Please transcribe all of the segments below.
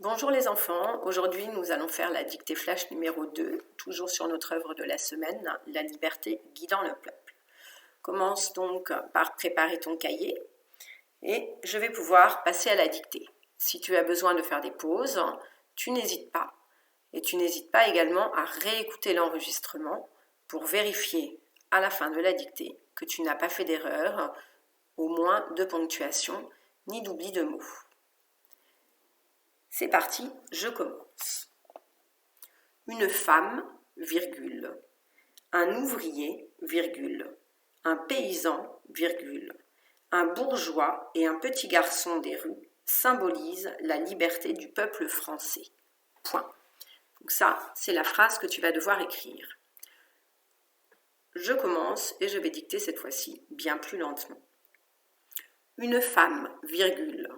Bonjour les enfants, aujourd'hui nous allons faire la dictée flash numéro 2, toujours sur notre œuvre de la semaine, La liberté guidant le peuple. Commence donc par préparer ton cahier et je vais pouvoir passer à la dictée. Si tu as besoin de faire des pauses, tu n'hésites pas. Et tu n'hésites pas également à réécouter l'enregistrement pour vérifier à la fin de la dictée que tu n'as pas fait d'erreur, au moins de ponctuation, ni d'oubli de mots. C'est parti, je commence. Une femme, virgule, un ouvrier, virgule, un paysan, virgule, un bourgeois et un petit garçon des rues symbolisent la liberté du peuple français. Point. Donc ça, c'est la phrase que tu vas devoir écrire. Je commence et je vais dicter cette fois-ci bien plus lentement. Une femme, virgule,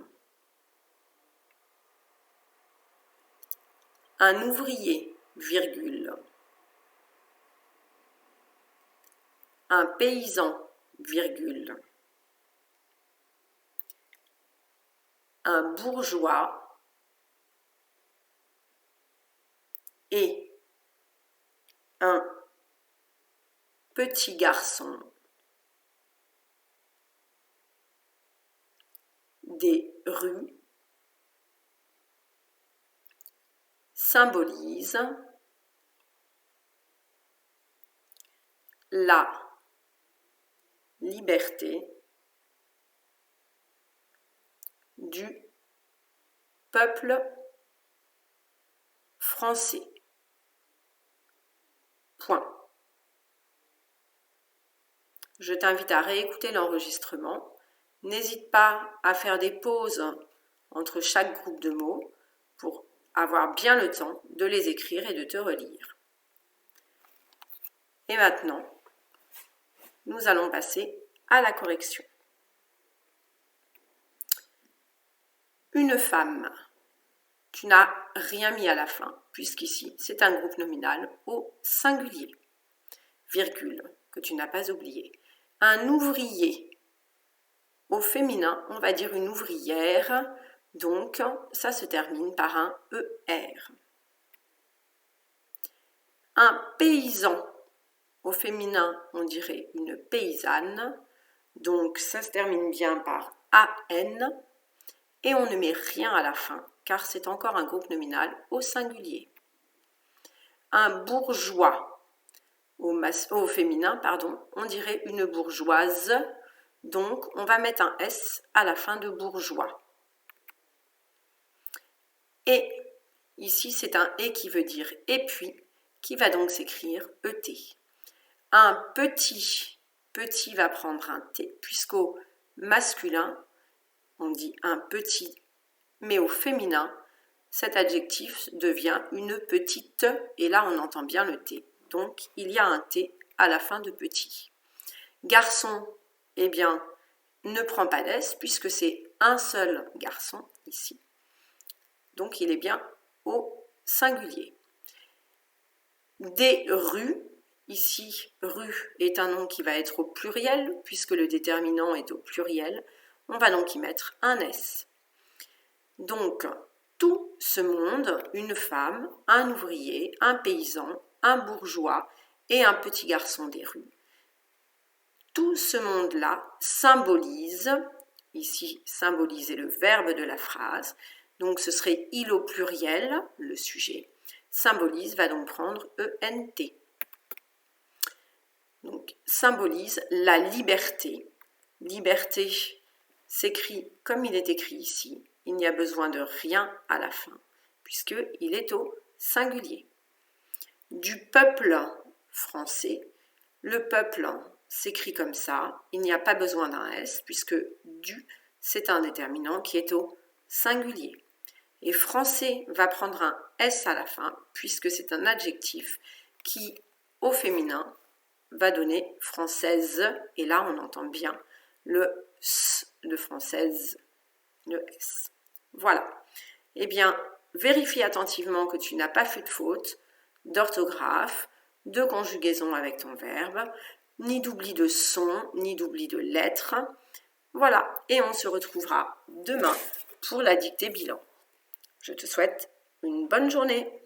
un ouvrier, virgule, un paysan, virgule, un bourgeois et un petit garçon des rues symbolise la liberté du peuple français. Point. Je t'invite à réécouter l'enregistrement. N'hésite pas à faire des pauses entre chaque groupe de mots pour avoir bien le temps de les écrire et de te relire. Et maintenant, nous allons passer à la correction. Une femme. Tu n'as rien mis à la fin, puisqu'ici, c'est un groupe nominal au singulier. Virgule, que tu n'as pas oublié. Un ouvrier. Au féminin, on va dire une ouvrière, donc ça se termine par un ER. Un paysan. Au féminin, on dirait une paysanne, donc ça se termine bien par AN, et on ne met rien à la fin, car c'est encore un groupe nominal au singulier. Un bourgeois, au féminin, on dirait une bourgeoise, donc on va mettre un S à la fin de bourgeois. Et ici, c'est un et qui veut dire et puis, qui va donc s'écrire ET. Un petit va prendre un T, puisqu'au masculin, on dit un petit, mais au féminin, cet adjectif devient une petite, et là on entend bien le T. Donc il y a un T à la fin de petit. Garçon, eh bien, ne prend pas d'S, puisque c'est un seul garçon ici. Donc il est bien au singulier. Des rues, ici rue est un nom qui va être au pluriel, puisque le déterminant est au pluriel. On va donc y mettre un S. Donc, tout ce monde, une femme, un ouvrier, un paysan, un bourgeois et un petit garçon des rues. Tout ce monde-là symbolise, ici symboliser le verbe de la phrase, donc ce serait il au pluriel, le sujet, symbolise va donc prendre ENT. Donc symbolise la liberté. Liberté s'écrit comme il est écrit ici. Il n'y a besoin de rien à la fin, puisqu'il est au singulier. Du peuple français, le peuple s'écrit comme ça. Il n'y a pas besoin d'un S, puisque du, c'est un déterminant qui est au singulier. Et français va prendre un S à la fin, puisque c'est un adjectif qui, au féminin, va donner française. Et là, on entend bien le S de française, le S. Voilà. Eh bien, vérifie attentivement que tu n'as pas fait de faute d'orthographe, de conjugaison avec ton verbe, ni d'oubli de son, ni d'oubli de lettres. Voilà. Et on se retrouvera demain pour la dictée bilan. Je te souhaite une bonne journée.